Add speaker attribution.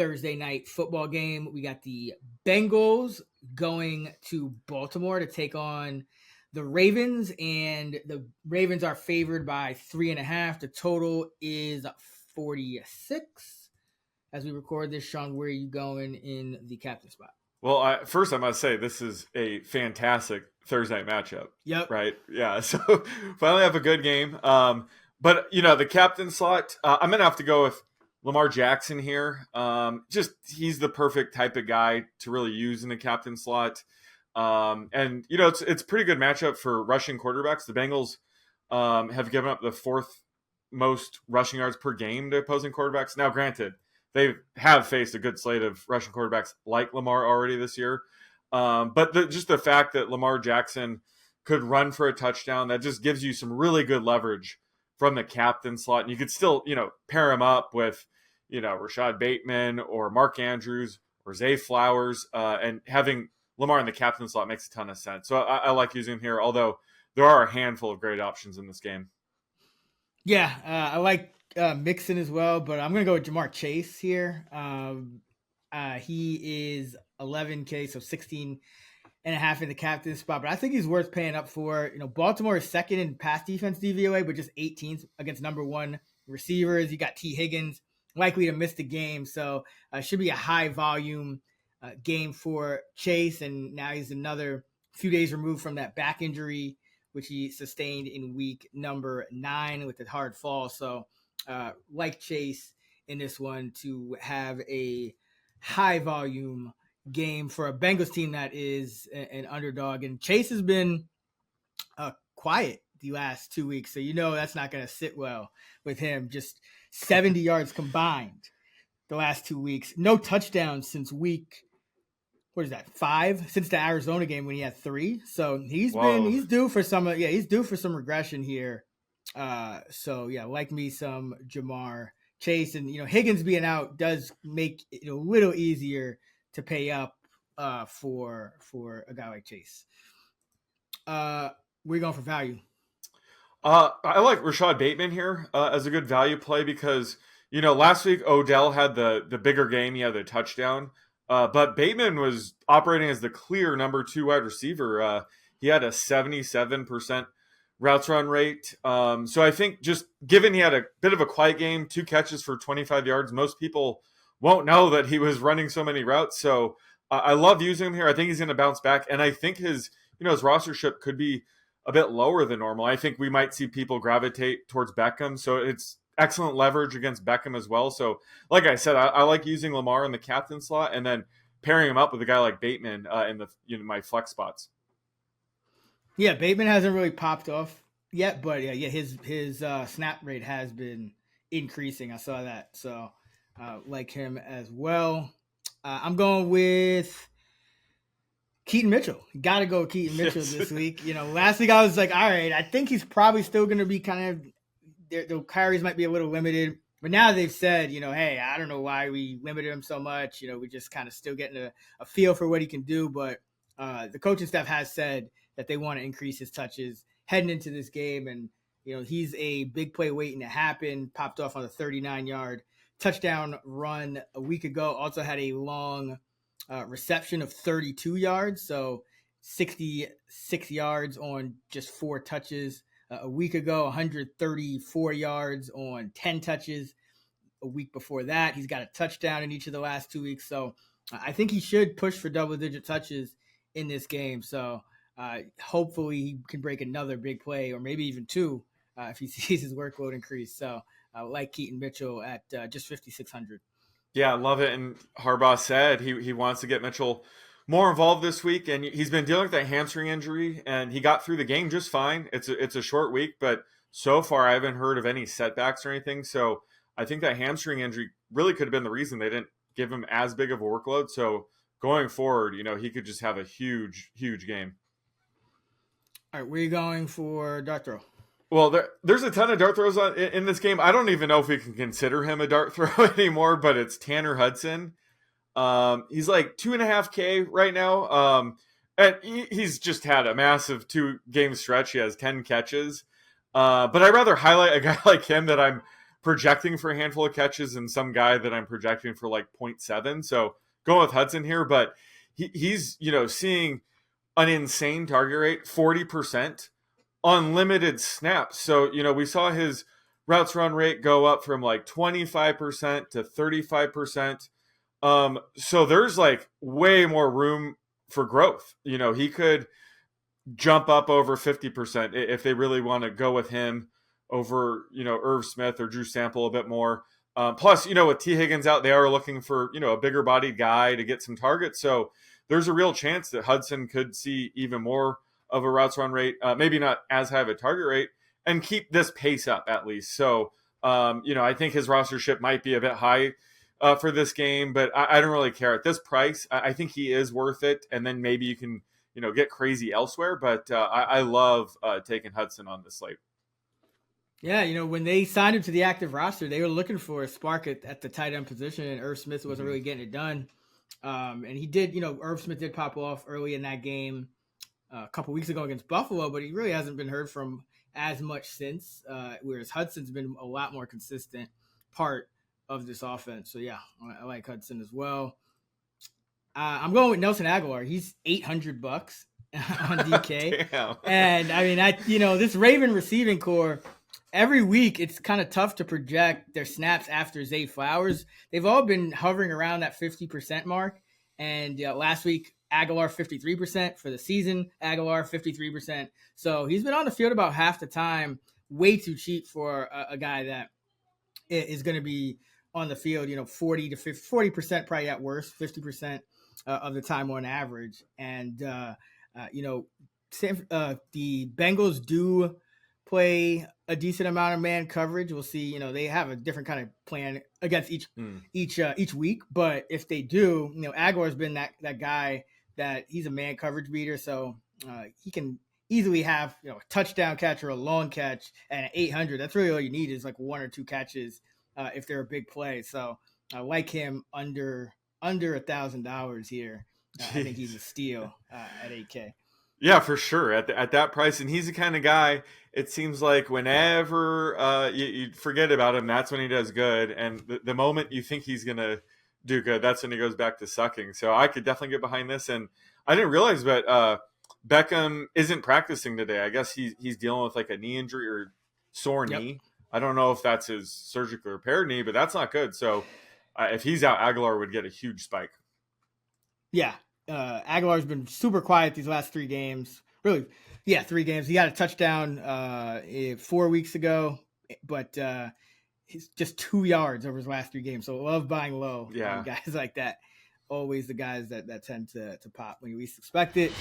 Speaker 1: Thursday night football game. We got the Bengals going to Baltimore to take on the Ravens, and the Ravens are favored by 3.5. The total is 46. As we record this, Sean, where are you going in the captain spot?
Speaker 2: Well, first I must say this is a fantastic Thursday night matchup.
Speaker 1: Yep.
Speaker 2: Right? Yeah. So finally have a good game. But the captain slot, I'm gonna have to go with Lamar Jackson here. Just he's the perfect type of guy to really use in the captain slot. And it's a pretty good matchup for rushing quarterbacks. The Bengals have given up the fourth most rushing yards per game to opposing quarterbacks. Now, granted, they have faced a good slate of rushing quarterbacks like Lamar already this year. But just the fact that Lamar Jackson could run for a touchdown, that just gives you some really good leverage from the captain slot. And you could still, pair him up with, Rashad Bateman or Mark Andrews or Zay Flowers. And having Lamar in the captain slot makes a ton of sense. So I like using him here, although there are a handful of great options in this game.
Speaker 1: Yeah, I like Mixon as well, but I'm going to go with Jamar Chase here. He is 11K, so 16.5 in the captain spot, but I think he's worth paying up for. Baltimore is second in pass defense DVOA, but just 18th against number one receivers. You got T. Higgins likely to miss the game, so it should be a high volume game for Chase, and now he's another few days removed from that back injury, which he sustained in week number 9 with a hard fall. So like Chase in this one to have a high volume game for a Bengals team that is an underdog. And Chase has been quiet the last 2 weeks. So that's not going to sit well with him. Just 70 yards combined the last 2 weeks. No touchdowns since week 5? Since the Arizona game when he had 3. So he's due for some regression here. Like me some Jamar Chase, and Higgins being out does make it a little easier to pay up for a guy like Chase. We're going for value.
Speaker 2: I like Rashad Bateman here as a good value play because last week Odell had the bigger game. He had the touchdown. But Bateman was operating as the clear number 2 wide receiver. He had a 77% routes run rate. So I think just given he had a bit of a quiet game, 2 catches for 25 yards, most people won't know that he was running so many routes. So I love using him here. I think he's going to bounce back. And I think his rostership could be a bit lower than normal. I think we might see people gravitate towards Beckham. So it's excellent leverage against Beckham as well. So like I said, I like using Lamar in the captain slot and then pairing him up with a guy like Bateman in the my flex spots.
Speaker 1: Yeah, Bateman hasn't really popped off yet, but his snap rate has been increasing. I saw that. So like him as well. I'm going with Keaton Mitchell. Got to go with Keaton Mitchell this week. Last week I was like, all right, I think he's probably still going to be kind of the carries might be a little limited, but now they've said, hey, I don't know why we limited him so much. We just kind of still getting a feel for what he can do. But the coaching staff has said that they want to increase his touches heading into this game. And, he's a big play waiting to happen, popped off on a 39-yard touchdown run a week ago. Also had a long reception of 32 yards. So 66 yards on just 4 touches. A week ago, 134 yards on 10 touches. A week before that, he's got a touchdown in each of the last 2 weeks. So I think he should push for double-digit touches in this game. So hopefully he can break another big play or maybe even 2 if he sees his workload increase. So I like Keaton Mitchell at just 5,600.
Speaker 2: Yeah, I love it. And Harbaugh said he wants to get Mitchell more involved this week, and he's been dealing with that hamstring injury, and he got through the game just fine. It's a short week, but so far I haven't heard of any setbacks or anything. So I think that hamstring injury really could have been the reason they didn't give him as big of a workload. So going forward, he could just have a huge game.
Speaker 1: All right, where are you going for dart throw?
Speaker 2: Well, there's a ton of dart throws in this game. I don't even know if we can consider him a dart throw anymore, but it's Tanner Hudson. He's like 2.5K right now. And he's just had a massive 2-game stretch. He has 10 catches. But I'd rather highlight a guy like him that I'm projecting for a handful of catches and some guy that I'm projecting for like 0.7. So going with Hudson here, but he's, seeing an insane target rate, 40% on limited snaps. So, we saw his routes run rate go up from like 25% to 35%. So there's like way more room for growth. He could jump up over 50% if they really want to go with him over, Irv Smith or Drew Sample a bit more. Plus, with T. Higgins out, they are looking for, a bigger bodied guy to get some targets. So there's a real chance that Hudson could see even more of a routes run rate, maybe not as high of a target rate, and keep this pace up at least. So, I think his rostership might be a bit high for this game, but I don't really care at this price. I think he is worth it. And then maybe you can, get crazy elsewhere. But I love taking Hudson on this slate.
Speaker 1: Yeah, when they signed him to the active roster, they were looking for a spark at the tight end position, and Irv Smith wasn't really getting it done. And he did, Irv Smith did pop off early in that game a couple weeks ago against Buffalo, but he really hasn't been heard from as much since, whereas Hudson's been a lot more consistent part of this offense. So, yeah, I like Hudson as well. I'm going with Nelson Aguilar. He's $800 on DK.
Speaker 2: Damn.
Speaker 1: And, I mean, this Raven receiving core – every week, it's kind of tough to project their snaps after Zay Flowers. They've all been hovering around that 50% mark. And last week, Aguilar 53% for the season. Aguilar 53%. So he's been on the field about half the time. Way too cheap for a guy that is going to be on the field, 40 to 40% probably at worst, 50% of the time on average. And, the Bengals do play a decent amount of man coverage. We'll see. They have a different kind of plan against each week. But if they do, Aguilar's been that guy that he's a man coverage beater, so he can easily have a touchdown catch or a long catch and an 800. That's really all you need is like one or two catches if they're a big play. So I like him under $1,000 here. I think he's a steal at 8K.
Speaker 2: Yeah, for sure. At that price, and he's the kind of guy. It seems like whenever you forget about him, that's when he does good. And the moment you think he's gonna do good, that's when he goes back to sucking. So I could definitely get behind this. And I didn't realize, but Beckham isn't practicing today. I guess he's dealing with like a knee injury or sore knee. I don't know if that's his surgically repaired knee, but that's not good. So if he's out, Aguilar would get a huge spike.
Speaker 1: Yeah. Aguilar's been super quiet these last 3 games. Really, 3 games. He got a touchdown 4 weeks ago, but he's just 2 yards over his last 3 games. So I love buying low on guys like that. Always the guys that tend to pop when you least expect it.